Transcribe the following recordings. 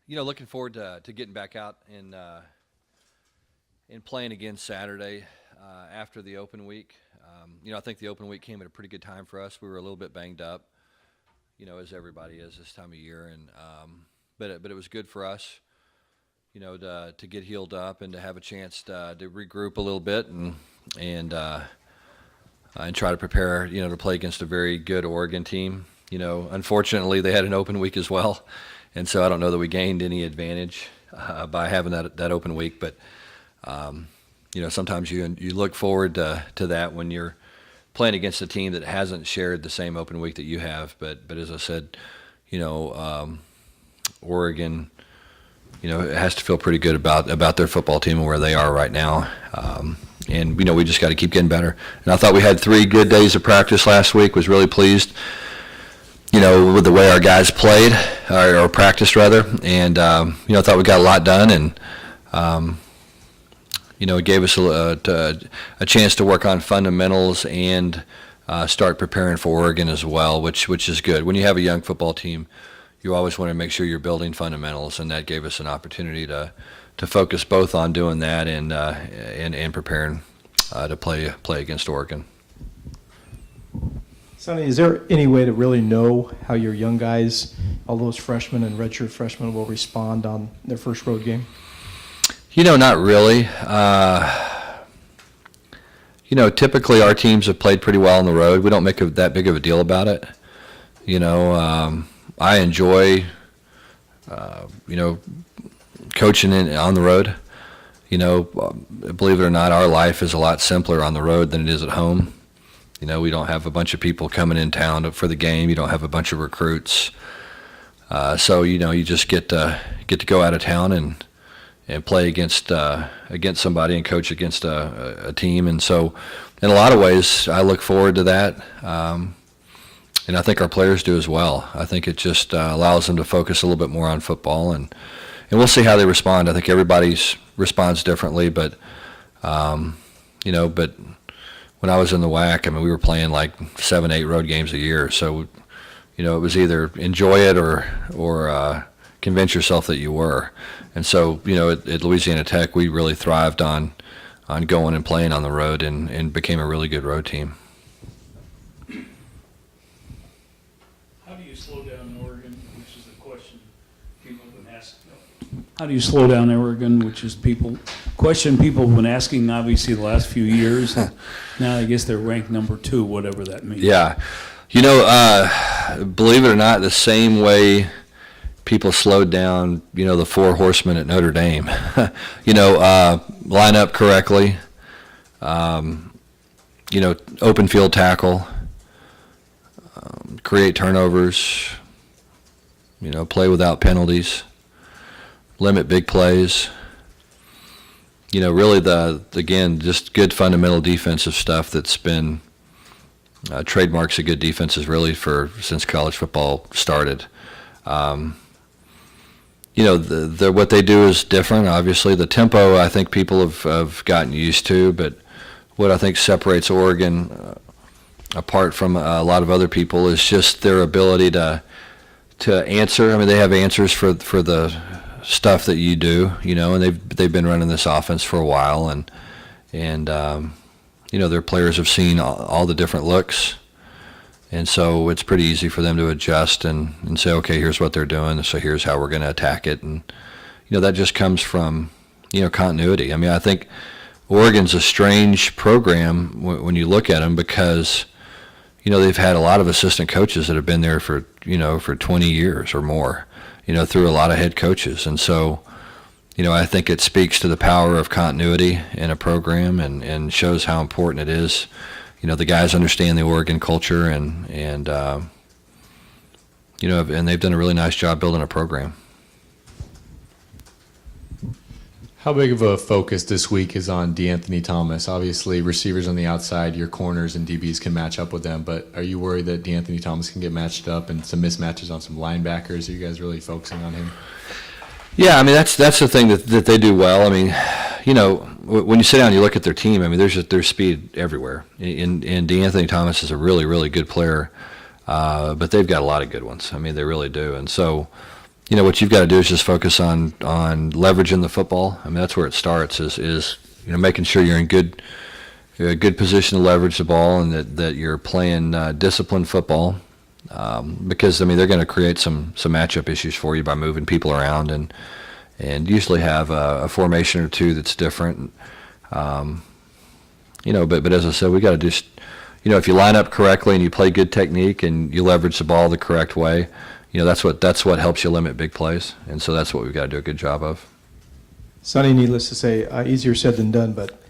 Looking forward to getting back out and playing again Saturday after the open week. I think the open week came at a pretty good time for us. We were a little bit banged up, as everybody is this time of year, and but it was good for us, to get healed up and to have a chance to regroup a little bit and try to prepare, to play against a very good Oregon team. Unfortunately, they had an open week as well, and so I don't know that we gained any advantage by having that open week. But sometimes you look forward to that when you're playing against a team that hasn't shared the same open week that you have. But as I said, Oregon, it has to feel pretty good about their football team and where they are right now. And we just got to keep getting better. And I thought we had 3 good days of practice last week. Was really pleased, with the way our guys played or practiced rather. And I thought we got a lot done, and it gave us a chance to work on fundamentals and start preparing for Oregon as well, which is good. When you have a young football team, you always want to make sure you're building fundamentals, and that gave us an opportunity to focus both on doing that and preparing to play against Oregon. Sonny, is there any way to really know how your young guys, all those freshmen and redshirt freshmen, will respond on their first road game? Not really. Typically our teams have played pretty well on the road. We don't make that big of a deal about it. I enjoy, coaching on the road. Believe it or not, our life is a lot simpler on the road than it is at home. We don't have a bunch of people coming in town for the game. You don't have a bunch of recruits. So you just get to go out of town and play against somebody and coach against a team. And so in a lot of ways, I look forward to that. And I think our players do as well. I think it just allows them to focus a little bit more on football, and we'll see how they respond. I think everybody responds differently, but but when I was in the WAC, we were playing like 7, 8 road games a year. So, it was either enjoy it or convince yourself that you were. And so, at Louisiana Tech, we really thrived on going and playing on the road and became a really good road team. How do you slow down Oregon, which is the question people have been asking? How do you slow down Oregon, which is question people have been asking, obviously, the last few years. Now I guess they're ranked number 2, whatever that means. Yeah. Believe it or not, the same way people slowed down, the 4 horsemen at Notre Dame. Line up correctly, open field tackle, create turnovers, play without penalties, limit big plays. Really just good fundamental defensive stuff that's been trademarks of good defenses really since college football started. What they do is different. Obviously, the tempo I think people have gotten used to, but what I think separates Oregon apart from a lot of other people is just their ability to answer. They have answers for the stuff that you do, and they've been running this offense for a while, and their players have seen all the different looks, and so it's pretty easy for them to adjust and say, okay, here's what they're doing, so here's how we're going to attack it, and that just comes from continuity. I think Oregon's a strange program when you look at them because they've had a lot of assistant coaches that have been there for 20 years or more. Through a lot of head coaches. And so, I think it speaks to the power of continuity in a program and shows how important it is. The guys understand the Oregon culture and they've done a really nice job building a program. How big of a focus this week is on DeAnthony Thomas? Obviously, receivers on the outside, your corners and DBs can match up with them, but are you worried that DeAnthony Thomas can get matched up and some mismatches on some linebackers? Are you guys really focusing on him? Yeah, that's the thing that they do well. When you sit down and you look at their team, there's speed everywhere. And DeAnthony Thomas is a really, really good player, but they've got a lot of good ones. They really do. And so, what you've got to do is just focus on leveraging the football. I mean, that's where it starts. Is making sure you're in a good position to leverage the ball, and that you're playing disciplined football. Because they're going to create some matchup issues for you by moving people around and usually have a formation or two that's different. But as I said, we got to just, if you line up correctly and you play good technique and you leverage the ball the correct way, that's what helps you limit big plays. And so that's what we've got to do a good job of. Sonny, needless to say, easier said than done, but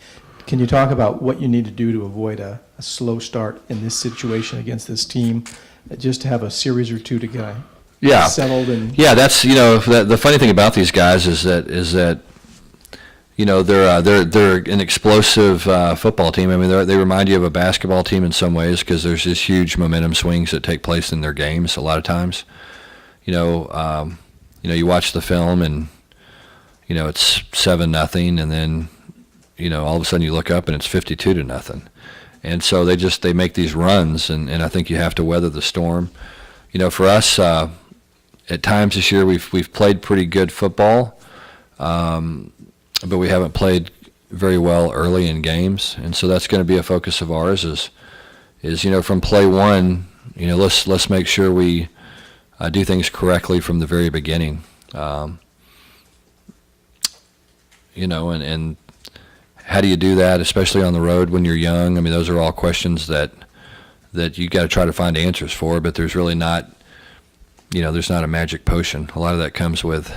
can you talk about what you need to do to avoid a slow start in this situation against this team, just to have a series or two to get settled? And yeah, that's the funny thing about these guys is that they're an explosive football team. I mean, they remind you of a basketball team in some ways because there's this huge momentum swings that take place in their games a lot of times. You watch the film and it's 7-0, and then all of a sudden you look up and it's 52-0. And so they make these runs, and I think you have to weather the storm. For us, at times this year we've played pretty good football, but we haven't played very well early in games, and so that's going to be a focus of ours. Is from play one, let's make sure we do things correctly from the very beginning. And how do you do that, especially on the road when you're young? I mean, those are all questions that you got to try to find answers for, but there's really not, there's not a magic potion. A lot of that comes with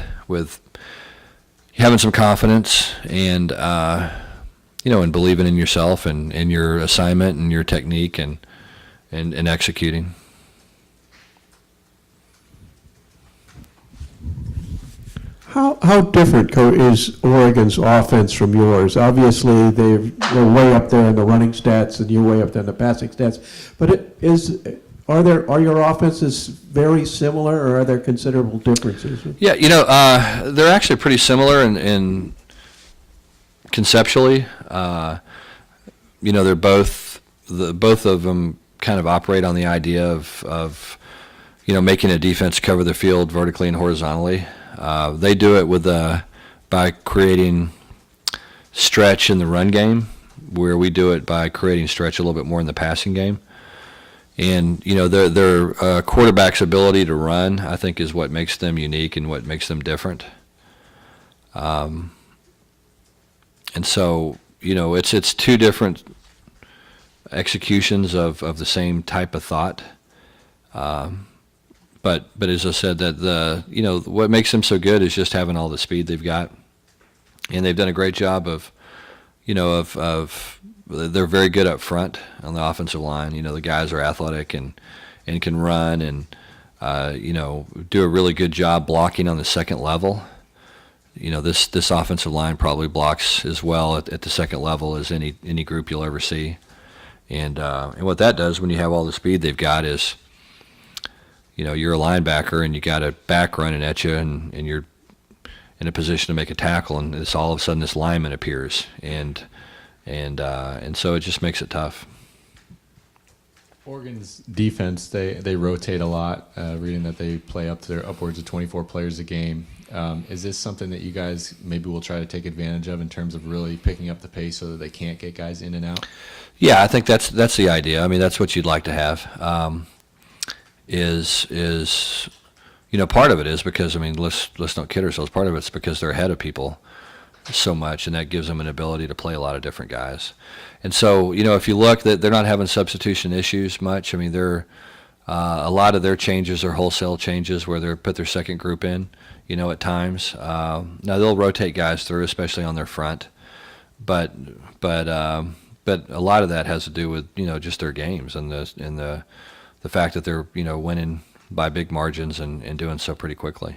having some confidence and, and believing in yourself and in your assignment and your technique and executing. How different is Oregon's offense from yours? Obviously, they're way up there in the running stats, and you're way up there in the passing stats. But are your offenses very similar, or are there considerable differences? Yeah, they're actually pretty similar in conceptually. They're both of them kind of operate on the idea of making a defense cover the field vertically and horizontally. They do it by creating stretch in the run game, where we do it by creating stretch a little bit more in the passing game. And their quarterback's ability to run, I think, is what makes them unique and what makes them different. And so it's two different executions of the same type of thought. But as I said, that what makes them so good is just having all the speed they've got, and they've done a great job of they're very good up front on the offensive line. The guys are athletic and can run and do a really good job blocking on the second level. This offensive line probably blocks as well at the second level as any group you'll ever see, and what that does when you have all the speed they've got is, you're a linebacker and you got a back running at you, and you're in a position to make a tackle, and it's all of a sudden this lineman appears, and so it just makes it tough. Oregon's defense, they rotate a lot. Reading that they play up to their upwards of 24 players a game. Is this something that you guys maybe will try to take advantage of in terms of really picking up the pace so that they can't get guys in and out? Yeah, I think that's the idea. I mean, that's what you'd like to have. Is part of it is because, I mean, let's not kid ourselves. Part of it's because they're ahead of people so much, and that gives them an ability to play a lot of different guys. And so, if you look, that they're not having substitution issues much. I mean, they're a lot of their changes are wholesale changes where they put their second group in, at times. Now they'll rotate guys through, especially on their front, but a lot of that has to do with just their games and the fact that they're winning by big margins and doing so pretty quickly.